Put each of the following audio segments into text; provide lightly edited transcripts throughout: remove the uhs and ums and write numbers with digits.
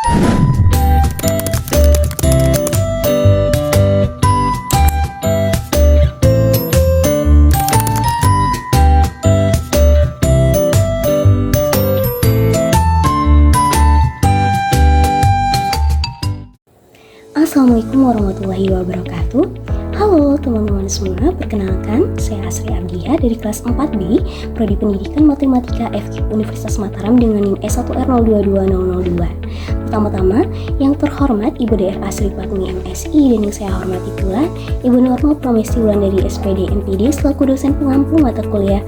Assalamualaikum warahmatullahi wabarakatuh. Halo teman-teman semua, perkenalkan saya Asri Abdiya dari kelas 4B Prodi Pendidikan Matematika FKIP Universitas Mataram dengan NIM S1R022002. Pertama-tama, yang terhormat Ibu DR Asri Patmi MSI dan yang saya hormati pula Ibu Norma Pramesti Wulandari SPD MPD selaku dosen pengampu mata kuliah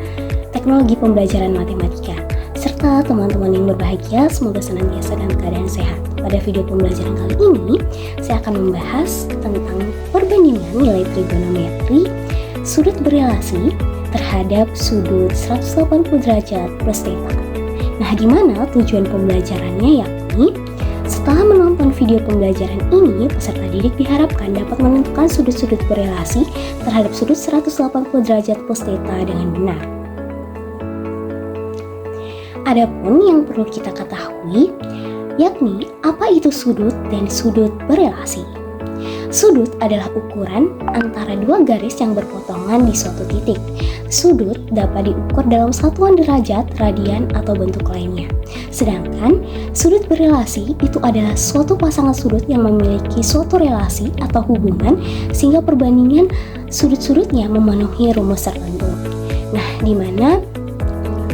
Teknologi Pembelajaran Matematika. Serta teman-teman yang berbahagia, semoga senantiasa dalam keadaan sehat. Pada video pembelajaran kali ini, saya akan membahas tentang perbandingan nilai trigonometri sudut berelasi terhadap sudut 180 derajat plus theta. Nah, di mana tujuan pembelajarannya yakni setelah menonton video pembelajaran ini, peserta didik diharapkan dapat menentukan sudut-sudut berelasi terhadap sudut 180 derajat plus theta dengan benar. Adapun yang perlu kita ketahui yakni apa itu sudut dan sudut berelasi. Sudut adalah ukuran antara dua garis yang berpotongan di suatu titik. Sudut dapat diukur dalam satuan derajat, radian, atau bentuk lainnya. Sedangkan sudut berelasi itu adalah suatu pasangan sudut yang memiliki suatu relasi atau hubungan sehingga perbandingan sudut-sudutnya memenuhi rumus tertentu. Nah, di mana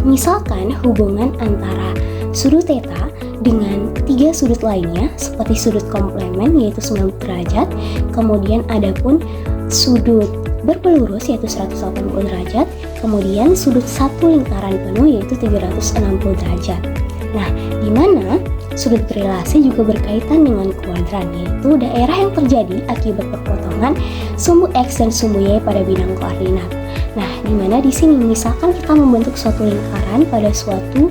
misalkan hubungan antara sudut theta dengan tiga sudut lainnya seperti sudut komplemen yaitu 90 derajat, kemudian adapun sudut berpelurus yaitu 180 derajat, kemudian sudut satu lingkaran penuh yaitu 360 derajat. Nah, di mana sudut berelasi juga berkaitan dengan kuadran yaitu daerah yang terjadi akibat perpotongan sumbu X dan sumbu Y pada bidang koordinat. Nah, di mana di sini misalkan kita membentuk suatu lingkaran pada suatu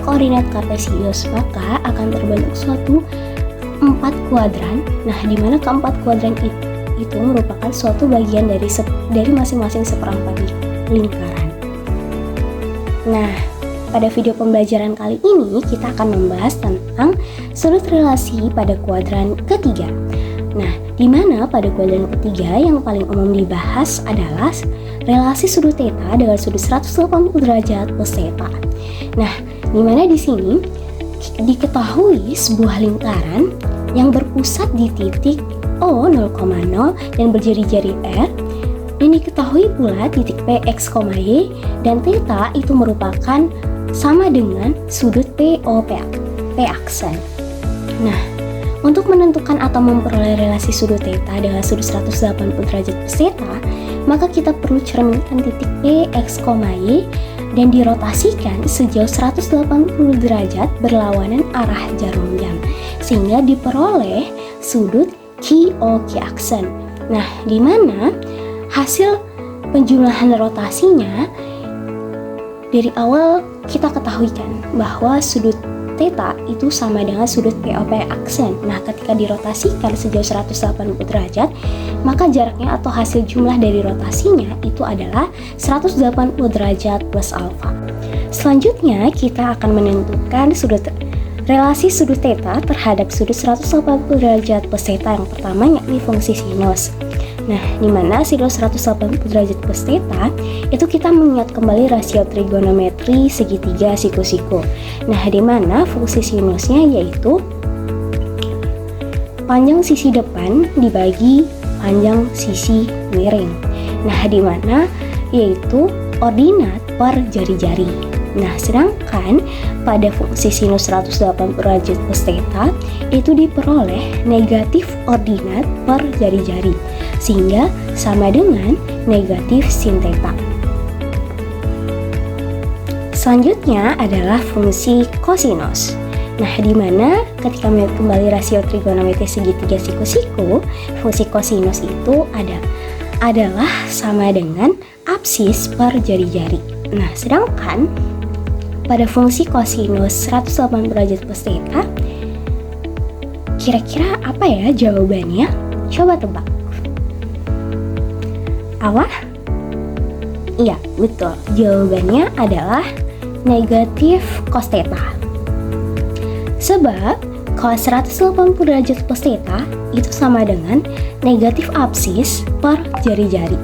koordinat kartesius, maka akan terbentuk suatu 4 kuadran. Nah, di mana keempat kuadran itu merupakan suatu bagian dari masing-masing seperempat lingkaran. Nah, pada video pembelajaran kali ini kita akan membahas tentang sudut relasi pada kuadran ketiga. Nah, di mana pada kuadran ketiga yang paling umum dibahas adalah relasi sudut theta dengan sudut 180 derajat plus theta. Nah, di mana di sini diketahui sebuah lingkaran yang berpusat di titik O 0,0 dan berjari-jari R, dan diketahui pula titik P, X, Y dan theta itu merupakan sama dengan sudut PO, P aksen. Nah, untuk menentukan atau memperoleh relasi sudut theta dengan sudut 180 derajat plus theta, maka kita perlu cerminkan titik P, X, Y dan dirotasikan sejauh 180 derajat berlawanan arah jarum jam sehingga diperoleh sudut QO, Q aksen. Nah, di mana hasil penjumlahan rotasinya dari awal kita ketahuikan bahwa sudut theta itu sama dengan sudut POP aksen. Nah, ketika dirotasikan sejauh 180 derajat, maka jaraknya atau hasil jumlah dari rotasinya itu adalah 180 derajat plus alfa. Selanjutnya, kita akan menentukan relasi sudut theta terhadap sudut 180 derajat plus theta yang pertama yakni fungsi sinus. Nah, di mana sinus 180 derajat plus theta itu kita mengingat kembali rasio trigonometri segitiga siku-siku. Nah, di mana fungsi sinusnya yaitu panjang sisi depan dibagi panjang sisi miring. Nah, di mana yaitu ordinat per jari-jari. Nah, sedangkan pada fungsi sinus 180 derajat plus theta itu diperoleh negatif ordinat per jari-jari sehingga sama dengan negatif sin theta. Selanjutnya adalah fungsi kosinus. Nah, di mana ketika melihat kembali rasio trigonometri segitiga siku-siku, fungsi kosinus itu adalah sama dengan absis per jari-jari. Nah, sedangkan pada fungsi kosinus 180 derajat plus theta, kira-kira apa ya jawabannya? Coba tebak. Apa? Iya, betul. Jawabannya adalah negatif cos theta. Sebab cos 180 derajat plus theta itu sama dengan negatif absis per jari-jari.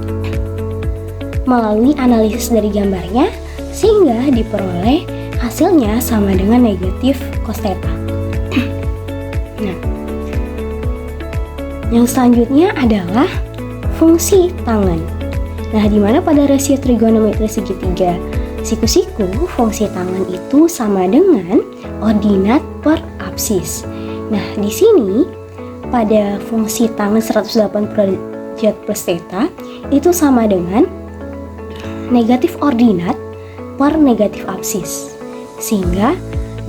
Melalui analisis dari gambarnya, sehingga diperoleh hasilnya sama dengan negatif cos theta. Nah, yang selanjutnya adalah fungsi tangan. Nah, di mana pada rasio trigonometri segitiga siku-siku, fungsi tangan itu sama dengan ordinat per absis. Nah, di sini pada fungsi tangan 180 derajat plus theta itu sama dengan negatif ordinat per negatif absis, sehingga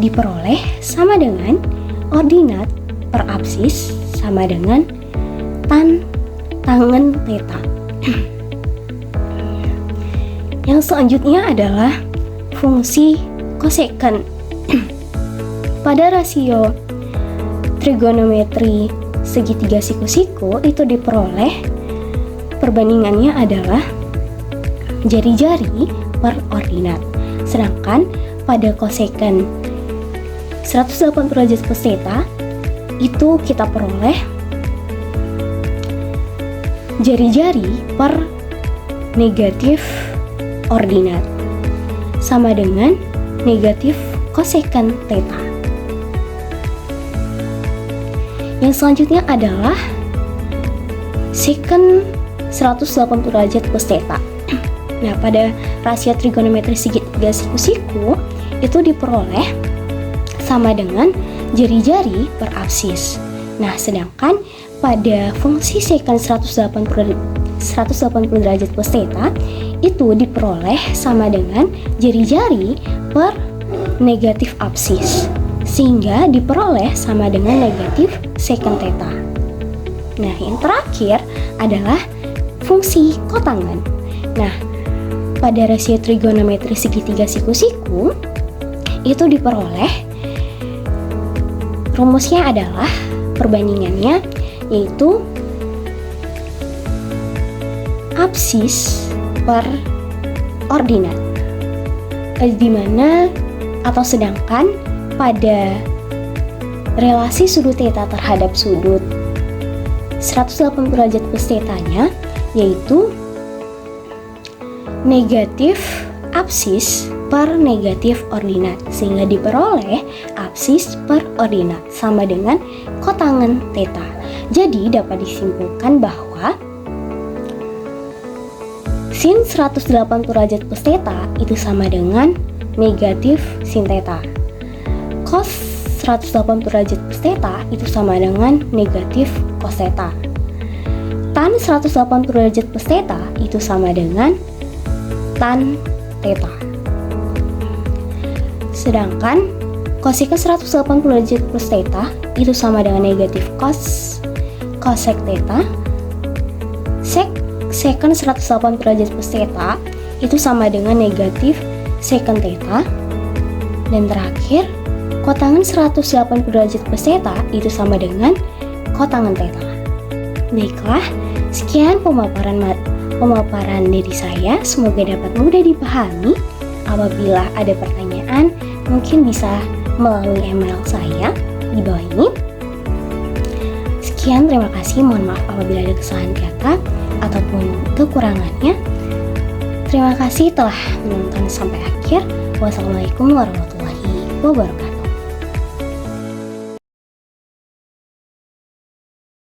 diperoleh sama dengan ordinat per absis sama dengan tan tangan theta. Yang selanjutnya adalah fungsi kosekant. Pada rasio trigonometri segitiga siku-siku itu diperoleh perbandingannya adalah jari-jari per ordinat. Sedangkan pada kosekant 180 derajat plus theta itu kita peroleh jari-jari per negatif ordinat sama dengan negatif kosekant theta. Yang selanjutnya adalah sekant 180 derajat plus theta. Nah, pada rasio trigonometri segitiga siku-siku itu diperoleh sama dengan jari-jari per absis. Nah, sedangkan pada fungsi sekant 180 derajat plus theta itu diperoleh sama dengan jari-jari per negatif absis, sehingga diperoleh sama dengan negatif sekant theta. Nah, yang terakhir adalah fungsi kotangan. Nah, pada rasio trigonometri segitiga siku-siku itu diperoleh, rumusnya adalah perbandingannya yaitu absis per ordinat, di mana atau sedangkan pada relasi sudut theta terhadap sudut 180 derajat plus theta-nya yaitu negatif absis per negatif ordinat, sehingga diperoleh absis per ordinat sama dengan kotangan theta. Jadi dapat disimpulkan bahwa sin 180 derajat plus theta itu sama dengan negatif sin theta. Cos 180 derajat plus theta itu sama dengan negatif cos theta. Tan 180 derajat plus theta itu sama dengan tan theta. Sedangkan kosekant 180 derajat plus theta itu sama dengan negatif cosec theta. Sekant 180 derajat plus theta itu sama dengan negatif sekant theta. Dan terakhir, kotangan 180 derajat plus theta itu sama dengan kotangan theta. Baiklah, sekian pemaparan dari saya. Semoga dapat mudah dipahami. Apabila ada pertanyaan, mungkin bisa melalui email saya di bawah ini. Sekian, terima kasih. Mohon maaf apabila ada kesalahan kata ataupun kekurangannya. Terima kasih telah menonton sampai akhir. Wassalamualaikum warahmatullahi wabarakatuh.